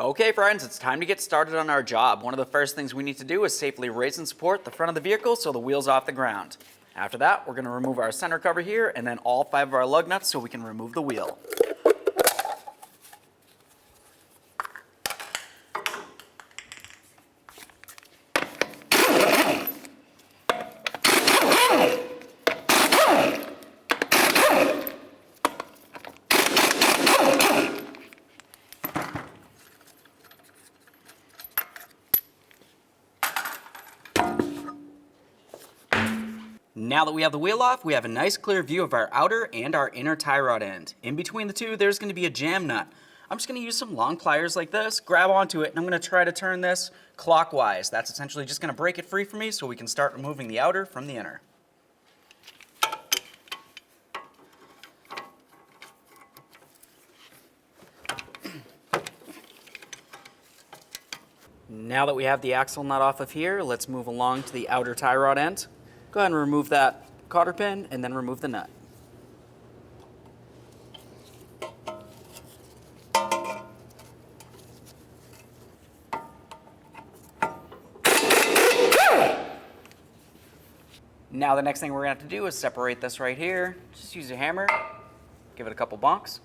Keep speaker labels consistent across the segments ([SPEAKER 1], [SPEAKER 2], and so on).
[SPEAKER 1] Okay friends, it's time to get started on our job. One of the first things we need to do is safely raise and support the front of the vehicle so the wheel's off the ground. After that, we're going to remove our center cover here and then all 5 of our lug nuts so we can remove the wheel. Now that we have the wheel off, we have a nice clear view of our outer and our inner tie rod end. In between the two, there's going to be a jam nut. I'm just going to use some long pliers like this, grab onto it, and I'm going to try to turn this clockwise. That's essentially just going to break it free for me so we can start removing the outer from the inner. Now that we have the axle nut off of here, let's move along to the outer tie rod end. Go ahead and remove that cotter pin and then remove the nut. Now the next thing we're going to have to do is separate this right here. Just use a hammer, give it a couple bonks.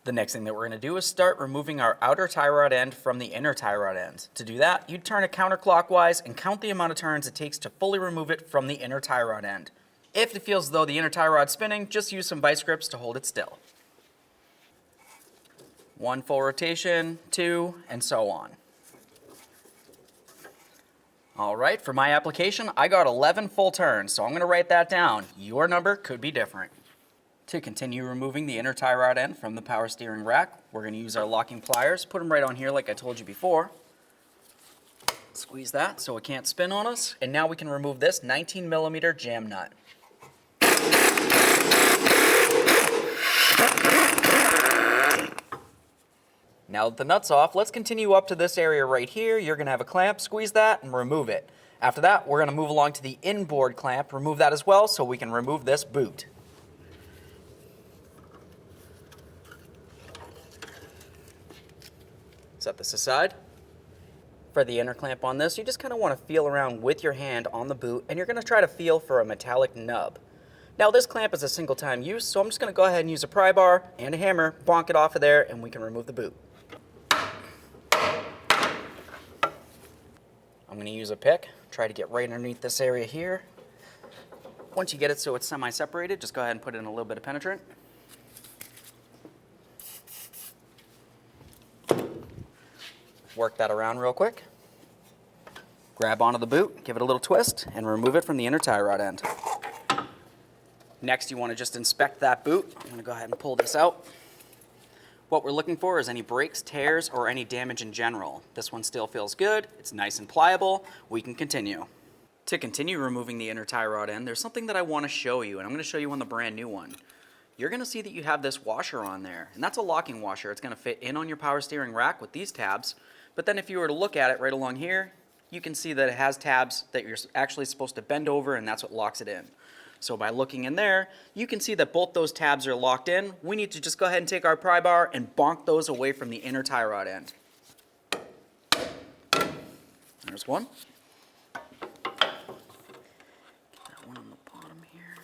[SPEAKER 1] The next thing that we're going to do is start removing our outer tie rod end from the inner tie rod end. To do that, you'd turn it counterclockwise and count the amount of turns it takes to fully remove it from the inner tie rod end. If it feels as though the inner tie rod's spinning, just use some vice grips to hold it still. 1 full rotation, 2, and so on. All right, for my application, I got 11 full turns, so I'm going to write that down. Your number could be different. To continue removing the inner tie rod end from the power steering rack, we're going to use our locking pliers, put them right on here like I told you before. Squeeze that so it can't spin on us, and now we can remove this 19mm jam nut. Now that the nut's off, let's continue up to this area right here. You're going to have a clamp, squeeze that, and remove it. After that, we're going to move along to the inboard clamp, remove that as well so we can remove this boot. Set this aside. For the inner clamp on this, you just kind of want to feel around with your hand on the boot, and you're going to try to feel for a metallic nub. Now this clamp is a single time use, so I'm just going to go ahead and use a pry bar and a hammer, bonk it off of there, and we can remove the boot. I'm going to use a pick, try to get right underneath this area here. Once you get it so it's semi-separated, just go ahead and put in a little bit of penetrant. Work that around real quick. Grab onto the boot, give it a little twist, and remove it from the inner tie rod end. Next, you want to just inspect that boot. I'm going to go ahead and pull this out. What we're looking for is any breaks, tears, or any damage in general. This one still feels good. It's nice and pliable. We can continue. To continue removing the inner tie rod end, there's something that I want to show you, and I'm going to show you on the brand new one. You're going to see that you have this washer on there, and that's a locking washer. It's going to fit in on your power steering rack with these tabs. But then if you were to look at it right along here, you can see that it has tabs that you're actually supposed to bend over, and that's what locks it in. So by looking in there, you can see that both those tabs are locked in. We need to just go ahead and take our pry bar and bonk those away from the inner tie rod end. There's one. Get that one on the bottom here.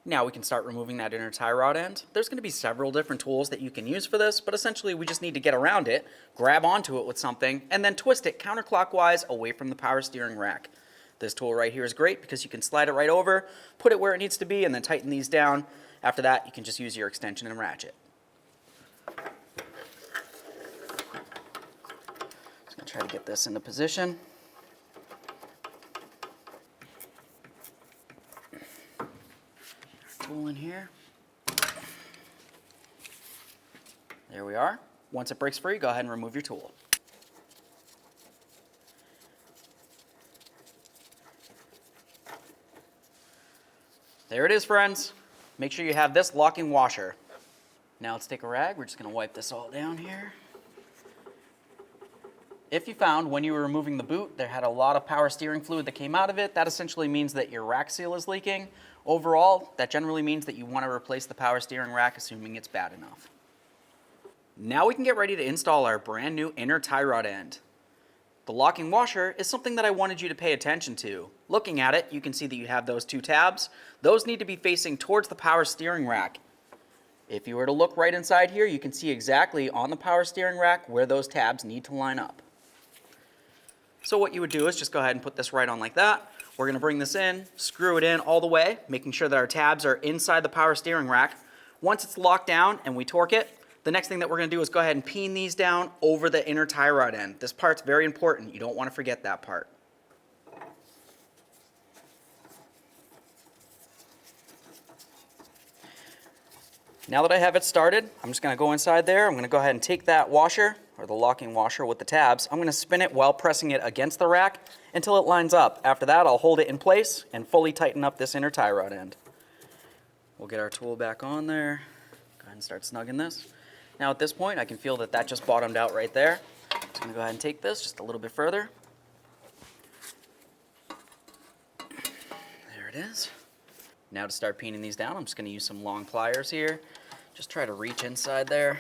[SPEAKER 1] Now we can start removing that inner tie rod end. There's going to be several different tools that you can use for this, but essentially we just need to get around it, grab onto it with something, and then twist it counterclockwise away from the power steering rack. This tool right here is great because you can slide it right over, put it where it needs to be, and then tighten these down. After that, you can just use your extension and ratchet. Just going to try to get this into position. Tool in here. There we are. Once it breaks free, go ahead and remove your tool. There it is, friends. Make sure you have this locking washer. Now let's take a rag. We're just going to wipe this all down here. If you found when you were removing the boot there had a lot of power steering fluid that came out of it, that essentially means that your rack seal is leaking. Overall, that generally means that you want to replace the power steering rack, assuming it's bad enough. Now we can get ready to install our brand new inner tie rod end. The locking washer is something that I wanted you to pay attention to. Looking at it, you can see that you have those two tabs. Those need to be facing towards the power steering rack. If you were to look right inside here, you can see exactly on the power steering rack where those tabs need to line up. So what you would do is just go ahead and put this right on like that. We're going to bring this in, screw it in all the way, making sure that our tabs are inside the power steering rack. Once it's locked down and we torque it, the next thing that we're going to do is go ahead and peen these down over the inner tie rod end. This part's very important. You don't want to forget that part. Now that I have it started, I'm just going to go inside there. I'm going to go ahead and take that washer, or the locking washer with the tabs. I'm going to spin it while pressing it against the rack until it lines up. After that, I'll hold it in place and fully tighten up this inner tie rod end. We'll get our tool back on there. Go ahead and start snugging this. Now at this point, I can feel that that just bottomed out right there. I'm just going to go ahead and take this just a little bit further. There it is. Now to start peening these down, I'm just going to use some long pliers here. Just try to reach inside there.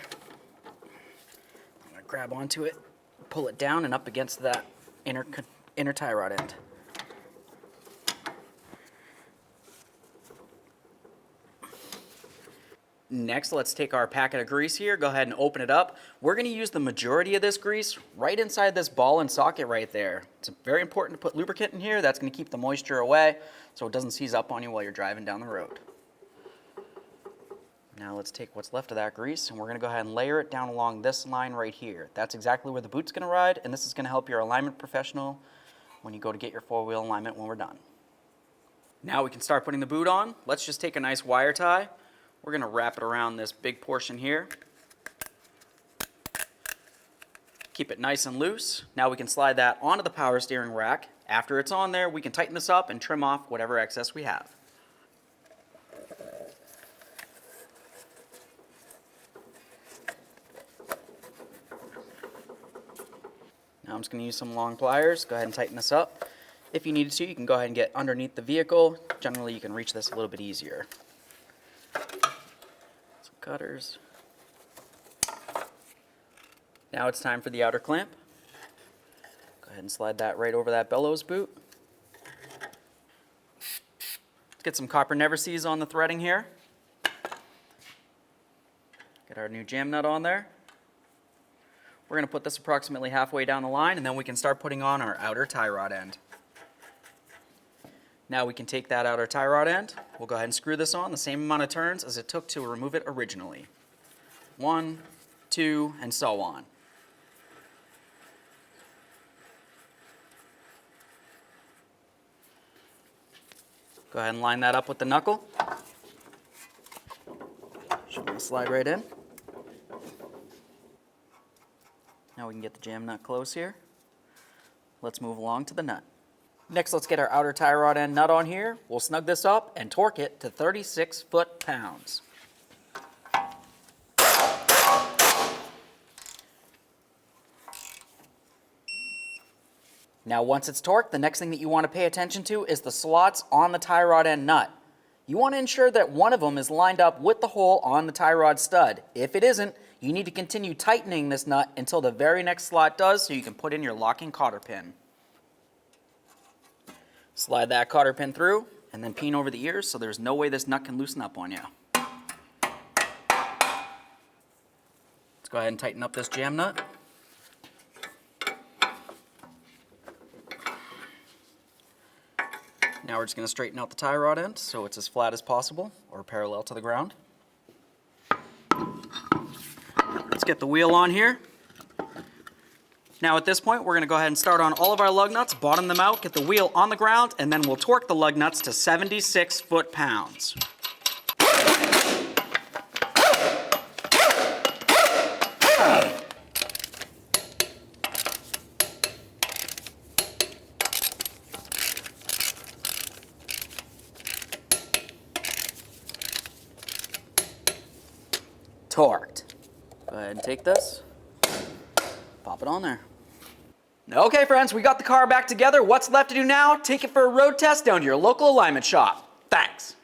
[SPEAKER 1] I'm going to grab onto it, pull it down and up against that inner tie rod end. Next, let's take our packet of grease here, go ahead and open it up. We're going to use the majority of this grease right inside this ball and socket right there. It's very important to put lubricant in here. That's going to keep the moisture away so it doesn't seize up on you while you're driving down the road. Now let's take what's left of that grease and we're going to go ahead and layer it down along this line right here. That's exactly where the boot's going to ride, and this is going to help your alignment professional when you go to get your four-wheel alignment when we're done. Now we can start putting the boot on. Let's just take a nice wire tie. We're going to wrap it around this big portion here. Keep it nice and loose. Now we can slide that onto the power steering rack. After it's on there, we can tighten this up and trim off whatever excess we have. Now I'm just going to use some long pliers. Go ahead and tighten this up. If you needed to, you can go ahead and get underneath the vehicle. Generally, you can reach this a little bit easier. Cutters. Now it's time for the outer clamp. Go ahead and slide that right over that bellows boot. Let's get some copper never seize on the threading here. Get our new jam nut on there. We're going to put this approximately halfway down the line and then we can start putting on our outer tie rod end. Now we can take that outer tie rod end, we'll go ahead and screw this on the same amount of turns as it took to remove it originally. 1, 2, and so on. Go ahead and line that up with the knuckle. Just want to slide right in. Now we can get the jam nut close here. Let's move along to the nut. Next, let's get our outer tie rod end nut on here. We'll snug this up and torque it to 36 foot-pounds. Now once it's torqued, the next thing that you want to pay attention to is the slots on the tie rod end nut. You want to ensure that one of them is lined up with the hole on the tie rod stud. If it isn't, you need to continue tightening this nut until the very next slot does so you can put in your locking cotter pin. Slide that cotter pin through and then peen over the ears so there's no way this nut can loosen up on you. Let's go ahead and tighten up this jam nut. Now we're just going to straighten out the tie rod end so it's as flat as possible or parallel to the ground. Let's get the wheel on here. Now at this point, we're going to go ahead and start on all of our lug nuts, bottom them out, get the wheel on the ground, and then we'll torque the lug nuts to 76 foot-pounds. Torqued. Go ahead and take this, pop it on there. Okay friends, we got the car back together. What's left to do now? Take it for a road test down to your local alignment shop. Thanks.